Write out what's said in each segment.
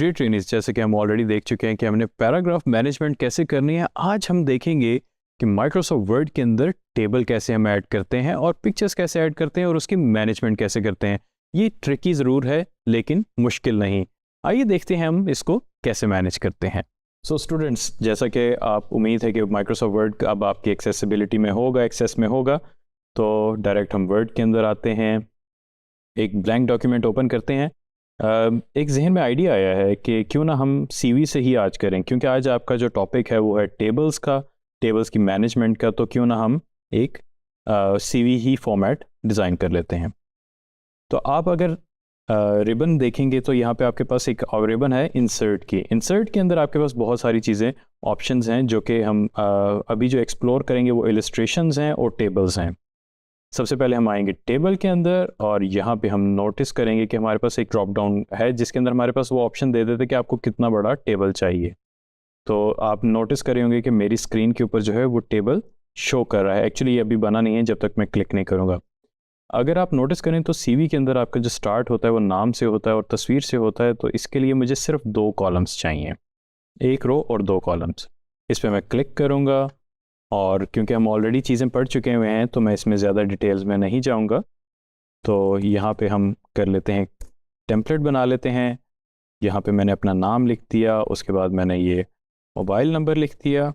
Dear trainees, जैसे कि हम ऑलरेडी देख चुके हैं कि हमने पैराग्राफ मैनेजमेंट कैसे करनी है। आज हम देखेंगे कि माइक्रोसॉफ्ट वर्ड के अंदर टेबल कैसे हम ऐड करते हैं और पिक्चर्स कैसे ऐड करते हैं और उसकी मैनेजमेंट कैसे करते हैं। ये ट्रिकी ज़रूर है लेकिन मुश्किल नहीं। आइए देखते हैं हम इसको कैसे मैनेज करते हैं। सो स्टूडेंट्स, जैसा कि आप उम्मीद है कि माइक्रोसॉफ्ट वर्ड अब आपकी एक्सेसिबिलिटी में होगा, एक्सेस में होगा, तो डायरेक्ट हम वर्ड के अंदर आते हैं, एक ब्लैंक डॉक्यूमेंट ओपन करते हैं। एक जहन में आइडिया आया है कि क्यों ना हम सीवी से ही आज करें, क्योंकि आज आपका जो टॉपिक है वो है टेबल्स का, टेबल्स की मैनेजमेंट का। तो क्यों ना हम एक सीवी ही फॉर्मेट डिज़ाइन कर लेते हैं। तो आप अगर रिबन देखेंगे तो यहाँ पे आपके पास एक और रिबन है इंसर्ट की। इंसर्ट के अंदर आपके पास बहुत सारी चीज़ें, ऑप्शंस हैं जो कि हम अभी जो एक्सप्लोर करेंगे वो इलस्ट्रेशंस हैं और टेबल्स हैं। सबसे पहले हम आएंगे टेबल के अंदर और यहाँ पे हम नोटिस करेंगे कि हमारे पास एक ड्रॉप डाउन है जिसके अंदर हमारे पास वो ऑप्शन दे देते कि आपको कितना बड़ा टेबल चाहिए। तो आप नोटिस कर रहे होंगे कि मेरी स्क्रीन के ऊपर जो है वो टेबल शो कर रहा है। एक्चुअली ये अभी बना नहीं है जब तक मैं क्लिक नहीं करूँगा। अगर आप नोटिस करें तो सीवी के अंदर आपका जो स्टार्ट होता है वो नाम से होता है और तस्वीर से होता है। तो इसके लिए मुझे सिर्फ 2 कॉलम्स चाहिए, एक रो और 2 कॉलम्स। इस पर मैं क्लिक करूँगा और क्योंकि हम ऑलरेडी चीज़ें पढ़ चुके हुए हैं तो मैं इसमें ज़्यादा डिटेल्स में नहीं जाऊंगा। तो यहाँ पे हम कर लेते हैं, टेम्पलेट बना लेते हैं। यहाँ पे मैंने अपना नाम लिख दिया, उसके बाद मैंने ये मोबाइल नंबर लिख दिया,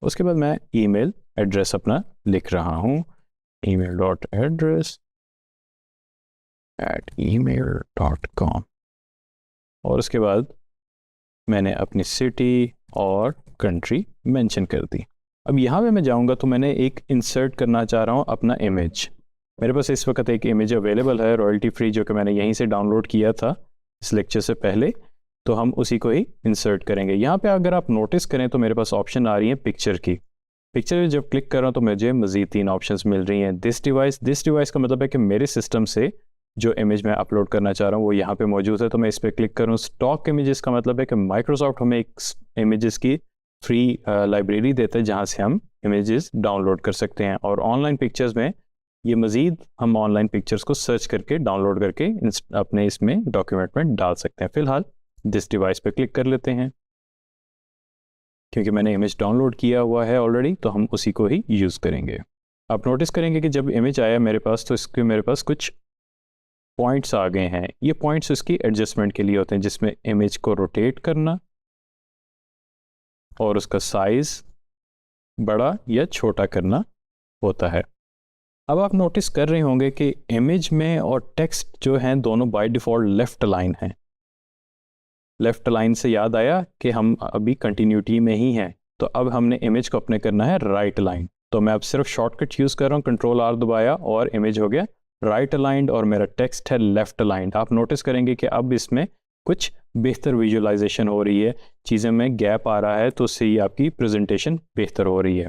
उसके बाद मैं ईमेल एड्रेस अपना लिख रहा हूँ, email.address@email.com। और उसके बाद मैंने अपनी सिटी और कंट्री मेंशन कर दी। अब यहाँ पे मैं जाऊँगा तो मैंने एक इंसर्ट करना चाह रहा हूँ अपना इमेज। मेरे पास इस वक्त एक इमेज अवेलेबल है रॉयल्टी फ्री, जो कि मैंने यहीं से डाउनलोड किया था इस लेक्चर से पहले। तो हम उसी को ही इंसर्ट करेंगे। यहाँ पे अगर आप नोटिस करें तो मेरे पास ऑप्शन आ रही है पिक्चर की। पिक्चर जब क्लिक कर रहा हूँ तो मुझे मज़ीद 3 ऑप्शंस मिल रही हैं। दिस डिवाइस का मतलब है कि मेरे सिस्टम से जो इमेज मैं अपलोड करना चाह रहा हूँ वो यहाँ पे मौजूद है। तो मैं इस पर क्लिक करूँ। स्टॉक इमेजेस का मतलब है कि माइक्रोसॉफ्ट हमें एक इमेजेस की फ्री लाइब्रेरी देता है जहाँ से हम इमेजेस डाउनलोड कर सकते हैं। और ऑनलाइन पिक्चर्स में ये मज़ीद हम ऑनलाइन पिक्चर्स को सर्च करके डाउनलोड करके अपने इसमें डॉक्यूमेंट में डाल सकते हैं। फ़िलहाल दिस डिवाइस पे क्लिक कर लेते हैं क्योंकि मैंने इमेज डाउनलोड किया हुआ है ऑलरेडी, तो हम उसी को ही यूज़ करेंगे। आप नोटिस करेंगे कि जब इमेज आया मेरे पास तो इसके मेरे पास कुछ पॉइंट्स आ गए हैं। ये पॉइंट्स उसकी एडजस्टमेंट के लिए होते हैं, जिसमें इमेज को रोटेट करना और उसका साइज बड़ा या छोटा करना होता है। अब आप नोटिस कर रहे होंगे कि इमेज में और टेक्स्ट जो हैं दोनों बाय डिफ़ॉल्ट लेफ़्ट अलाइन हैं। लेफ़्ट अलाइन से याद आया कि हम अभी कंटिन्यूटी में ही हैं, तो अब हमने इमेज को अपने करना है राइट अलाइन। तो मैं अब सिर्फ शॉर्टकट यूज़ कर रहा हूँ, Ctrl+R दबाया और इमेज हो गया राइट अलाइंड और मेरा टेक्स्ट है लेफ़्ट अलाइंड। आप नोटिस करेंगे कि अब इसमें कुछ बेहतर विजुअलाइजेशन हो रही है, चीज़ें में गैप आ रहा है, तो उससे ही आपकी प्रेजेंटेशन बेहतर हो रही है।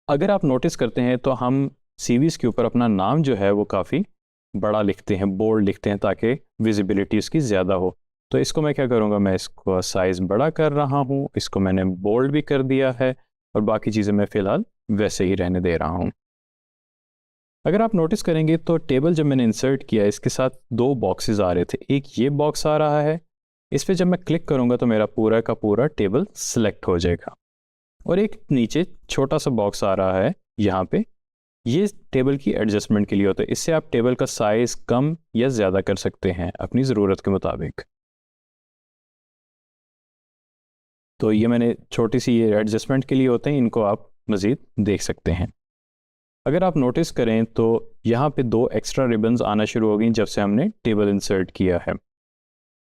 अगर आप नोटिस करते हैं तो हम सीवीज़ के ऊपर अपना नाम जो है वो काफ़ी बड़ा लिखते हैं, बोल्ड लिखते हैं, ताकि विजिबिलिटी उसकी ज़्यादा हो। तो इसको मैं क्या करूँगा, मैं इसको साइज़ बड़ा कर रहा हूँ, इसको मैंने बोल्ड भी कर दिया है और बाकी चीज़ें मैं फ़िलहाल वैसे ही रहने दे रहा हूँ। अगर आप नोटिस करेंगे तो टेबल जब मैंने इंसर्ट किया इसके साथ 2 बॉक्सेस आ रहे थे। एक ये बॉक्स आ रहा है, इस पर जब मैं क्लिक करूँगा तो मेरा पूरा का पूरा टेबल सेलेक्ट हो जाएगा। और एक नीचे छोटा सा बॉक्स आ रहा है यहाँ पे, ये टेबल की एडजस्टमेंट के लिए होता है। इससे आप टेबल का साइज कम या ज़्यादा कर सकते हैं अपनी ज़रूरत के मुताबिक। तो ये मैंने छोटी सी ये एडजस्टमेंट के लिए होते हैं, इनको आप मज़ीद देख सकते हैं। अगर आप नोटिस करें तो यहाँ पे 2 एक्स्ट्रा रिबन्स आना शुरू हो गई जब से हमने टेबल इंसर्ट किया है।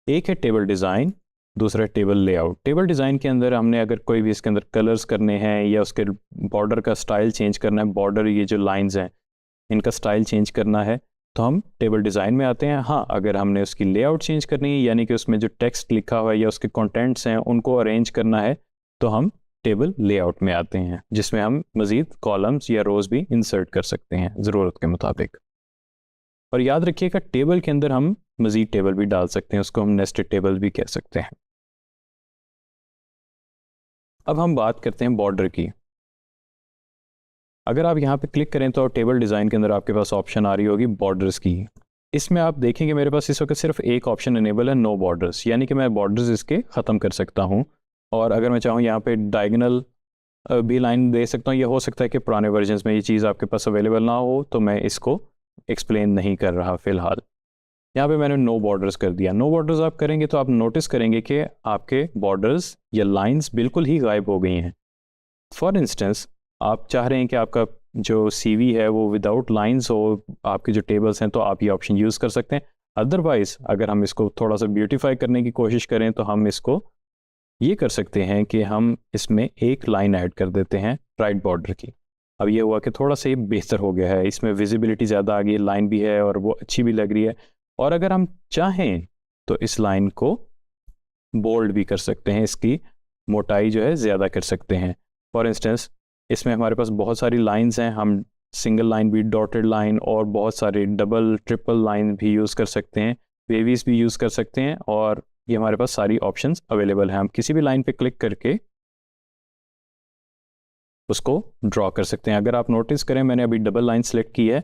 एक है टेबल डिज़ाइन, दूसरा टेबल लेआउट। टेबल डिज़ाइन के अंदर हमने अगर कोई भी इसके अंदर कलर्स करने हैं या उसके बॉर्डर का स्टाइल चेंज करना है, बॉर्डर ये जो लाइंस हैं इनका स्टाइल चेंज करना है, तो हम टेबल डिज़ाइन में आते हैं। हाँ, अगर हमने उसकी लेआउट चेंज करनी है, यानी कि उसमें जो टेक्स्ट लिखा हुआ है या उसके कंटेंट्स हैं उनको अरेंज करना है, तो हम टेबल लेआउट में आते हैं, जिसमें हम मज़ीद कॉलम्स या रोज़ भी इंसर्ट कर सकते हैं ज़रूरत के मुताबिक। और याद रखिएगा टेबल के अंदर हम मज़ीद टेबल भी डाल सकते हैं, उसको हम नेस्टेड टेबल भी कह सकते हैं। अब हम बात करते हैं बॉर्डर की। अगर आप यहाँ पे क्लिक करें तो टेबल डिज़ाइन के अंदर आपके पास ऑप्शन आ रही होगी बॉर्डर्स की। इसमें आप देखेंगे मेरे पास इस वक्त सिर्फ एक ऑप्शन इनेबल है, नो बॉर्डर्स, यानी कि मैं बॉर्डर्स इसके ख़त्म कर सकता हूँ। और अगर मैं चाहूँ यहाँ पे डायगोनल भी लाइन दे सकता हूँ। ये हो सकता है कि पुराने वर्जन्स में ये चीज़ आपके पास अवेलेबल ना हो, तो मैं इसको एक्सप्लेन नहीं कर रहा फ़िलहाल। यहाँ पे मैंने नो बॉर्डर्स कर दिया। नो बॉर्डर्स आप करेंगे तो आप नोटिस करेंगे कि आपके बॉर्डर्स या लाइंस बिल्कुल ही गायब हो गई हैं। फॉर इंस्टेंस, आप चाह रहे हैं कि आपका जो सीवी है वो विदाउट लाइंस हो, आपके जो टेबल्स हैं, तो आप ये ऑप्शन यूज़ कर सकते हैं। अदरवाइज़ अगर हम इसको थोड़ा सा ब्यूटीफाई करने की कोशिश करें तो हम इसको ये कर सकते हैं कि हम इसमें एक लाइन ऐड कर देते हैं राइट बॉर्डर की। अब ये हुआ कि थोड़ा सा ये बेहतर हो गया है, इसमें विजिबिलिटी ज़्यादा आ गई, लाइन भी है और वो अच्छी भी लग रही है। और अगर हम चाहें तो इस लाइन को बोल्ड भी कर सकते हैं, इसकी मोटाई जो है ज़्यादा कर सकते हैं। फॉर इंस्टेंस, इसमें हमारे पास बहुत सारी लाइंस हैं, हम सिंगल लाइन भी, डॉटेड लाइन और बहुत सारे डबल ट्रिपल लाइन भी यूज़ कर सकते हैं, वेवीज भी यूज़ कर सकते हैं, और ये हमारे पास सारी ऑप्शंस अवेलेबल हैं। हम किसी भी लाइन पे क्लिक करके उसको ड्रॉ कर सकते हैं। अगर आप नोटिस करें, मैंने अभी डबल लाइन सेलेक्ट की है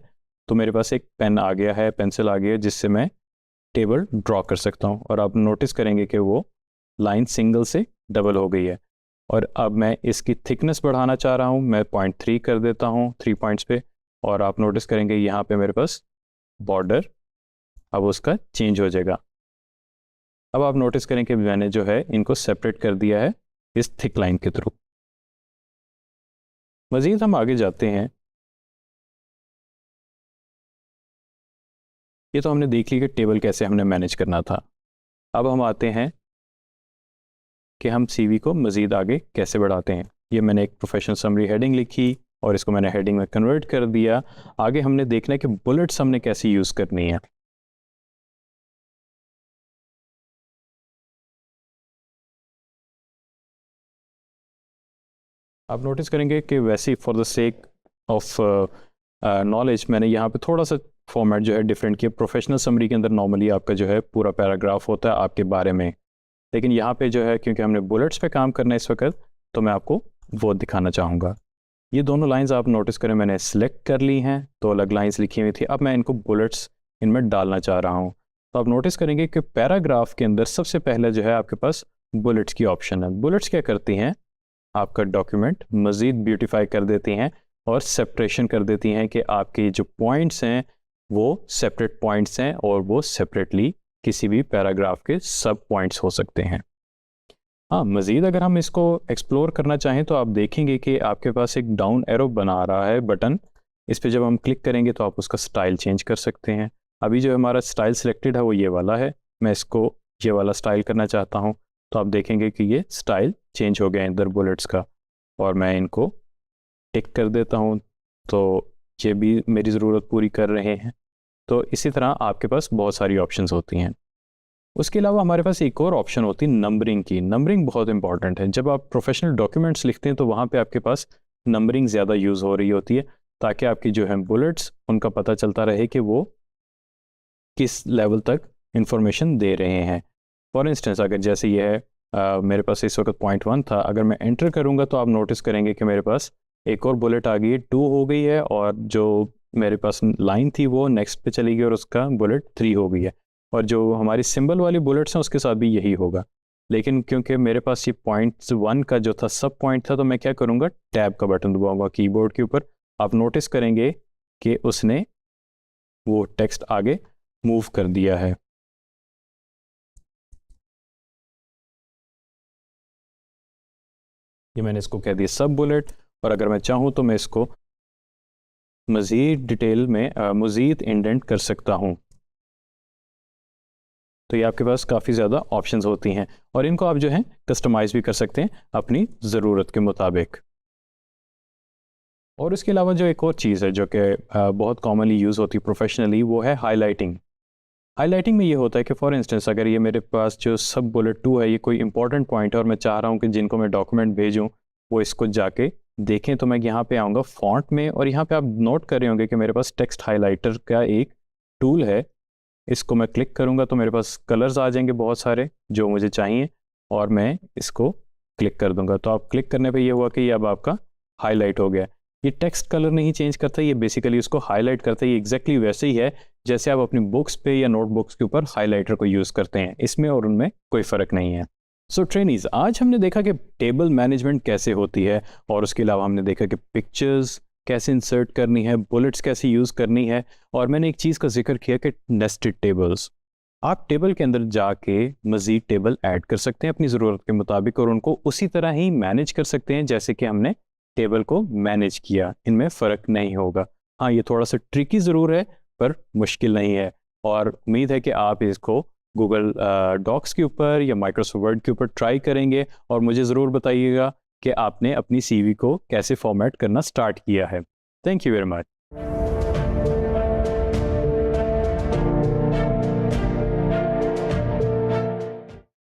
तो मेरे पास एक पेन आ गया है, पेंसिल आ गया है, जिससे मैं टेबल ड्रॉ कर सकता हूँ। और आप नोटिस करेंगे कि वो लाइन सिंगल से डबल हो गई है। और अब मैं इसकी थिकनेस बढ़ाना चाह रहा हूँ, मैं 0.3 कर देता हूँ 3 पॉइंट्स पे, और आप नोटिस करेंगे यहाँ पे मेरे पास बॉर्डर अब उसका चेंज हो जाएगा। अब आप नोटिस करें कि मैंने जो है इनको सेपरेट कर दिया है इस थिक लाइन के थ्रू। मज़ीद हम आगे जाते हैं। ये तो हमने देख ली कि टेबल कैसे हमने मैनेज करना था। अब हम आते हैं कि हम सीवी को मज़ीद आगे कैसे बढ़ाते हैं। ये मैंने एक प्रोफेशनल समरी हेडिंग लिखी और इसको मैंने हेडिंग में कन्वर्ट कर दिया। आगे हमने देखना है कि बुलेट्स हमने कैसे यूज़ करनी है। आप नोटिस करेंगे कि वैसे ही for the sake of knowledge मैंने यहाँ पे थोड़ा सा फॉर्मेट जो है डिफरेंट किया। प्रोफेशनल समरी के अंदर नॉर्मली आपका जो है पूरा पैराग्राफ होता है आपके बारे में, लेकिन यहाँ पे जो है क्योंकि हमने बुलेट्स पे काम करना है इस वक्त, तो मैं आपको वो दिखाना चाहूँगा। ये दोनों लाइंस आप नोटिस करें मैंने सेलेक्ट कर ली हैं, तो अलग लाइंस लिखी हुई थी। अब मैं इनको बुलेट्स इनमें डालना चाह रहा हूँ। तो आप नोटिस करेंगे कि पैराग्राफ के अंदर सबसे पहले जो है आपके पास बुलेट्स की ऑप्शन है। बुलेट्स क्या करती हैं, आपका डॉक्यूमेंट मज़ीद ब्यूटीफाई कर देती हैं और सेपरेशन कर देती हैं कि आपके जो पॉइंट्स हैं वो सेपरेट पॉइंट्स हैं और वो सेपरेटली किसी भी पैराग्राफ के सब पॉइंट्स हो सकते हैं। हाँ, मज़ीद अगर हम इसको एक्सप्लोर करना चाहें तो आप देखेंगे कि आपके पास एक डाउन एरो बना रहा है बटन। इस पर जब हम क्लिक करेंगे तो आप उसका स्टाइल चेंज कर सकते हैं। अभी जो हमारा स्टाइल सिलेक्टेड है वो ये वाला है, मैं इसको ये वाला स्टाइल करना चाहता हूँ, तो आप देखेंगे कि ये स्टाइल चेंज हो गया इधर बुलेट्स का। और मैं इनको टिक कर देता हूँ तो ये भी मेरी ज़रूरत पूरी कर रहे हैं। तो इसी तरह आपके पास बहुत सारी ऑप्शंस होती हैं। उसके अलावा हमारे पास एक और ऑप्शन होती है नंबरिंग की। नंबरिंग बहुत इंपॉर्टेंट है। जब आप प्रोफेशनल डॉक्यूमेंट्स लिखते हैं तो वहाँ पे आपके पास नंबरिंग ज़्यादा यूज़ हो रही होती है, ताकि आपकी जो है बुलेट्स उनका पता चलता रहे कि वो किस लेवल तक इंफॉर्मेशन दे रहे हैं। फॉर इंस्टेंस, अगर जैसे ये है मेरे पास इस वक्त 0.1 था, अगर मैं एंटर करूँगा तो आप नोटिस करेंगे कि मेरे पास एक और बुलेट आ गई है, 2 हो गई है, और जो मेरे पास लाइन थी वो नेक्स्ट पे चली गई और उसका बुलेट 3 हो गई है। और जो हमारी सिंबल वाली बुलेट्स हैं उसके साथ भी यही होगा। लेकिन क्योंकि मेरे पास ये 0.1 का जो था सब पॉइंट था, तो मैं क्या करूँगा, टैब का बटन दबाऊंगा कीबोर्ड के ऊपर। आप नोटिस करेंगे कि उसने वो टेक्स्ट आगे मूव कर दिया है। ये मैंने इसको कह दिया सब बुलेट, और अगर मैं चाहूँ तो मैं इसको मज़ीद डिटेल में मज़ीद इंडेंट कर सकता हूँ। तो ये आपके पास काफ़ी ज़्यादा ऑप्शंस होती हैं और इनको आप जो है कस्टमाइज़ भी कर सकते हैं अपनी ज़रूरत के मुताबिक। और इसके अलावा जो एक और चीज़ है जो कि बहुत कॉमनली यूज़ होती है प्रोफेशनली, वो है हाईलाइटिंग। हाईलाइटिंग में ये होता है कि फॉर इंस्टेंस अगर ये मेरे पास जो सब बुलेट 2 है ये कोई इंपॉर्टेंट पॉइंट है और मैं चाह रहा हूँ कि जिनको मैं डॉक्यूमेंट भेजूँ वो इसको जाके देखें, तो मैं यहाँ पे आऊँगा फॉन्ट में, और यहाँ पे आप नोट कर रहे होंगे कि मेरे पास टेक्स्ट हाइलाइटर का एक टूल है। इसको मैं क्लिक करूँगा तो मेरे पास कलर्स आ जाएंगे बहुत सारे जो मुझे चाहिए, और मैं इसको क्लिक कर दूंगा। तो आप क्लिक करने पे ये हुआ कि ये अब आपका हाईलाइट हो गया। ये टेक्स्ट कलर नहीं चेंज करता, ये बेसिकली उसको हाईलाइट करता है। ये एग्जैक्टली वैसे ही है जैसे आप अपनी बुक्स पे या नोटबुक्स के ऊपर हाईलाइटर को यूज़ करते हैं। इसमें और उनमें कोई फ़र्क नहीं है। सो ट्रेनीज, आज हमने देखा कि टेबल मैनेजमेंट कैसे होती है, और उसके अलावा हमने देखा कि पिक्चर्स कैसे इंसर्ट करनी है, बुलेट्स कैसे यूज़ करनी है, और मैंने एक चीज़ का जिक्र किया कि नेस्टेड टेबल्स। आप टेबल के अंदर जाके मज़ीद टेबल ऐड कर सकते हैं अपनी ज़रूरत के मुताबिक, और उनको उसी तरह ही मैनेज कर सकते हैं जैसे कि हमने टेबल को मैनेज किया। इनमें फ़र्क नहीं होगा। हाँ, ये थोड़ा सा ट्रिकी ज़रूर है, पर मुश्किल नहीं है। और उम्मीद है कि आप इसको गूगल डॉक्स के ऊपर या माइक्रोसॉफ्ट वर्ड के ऊपर ट्राई करेंगे, और मुझे ज़रूर बताइएगा कि आपने अपनी सीवी को कैसे फॉर्मेट करना स्टार्ट किया है। Thank you very much.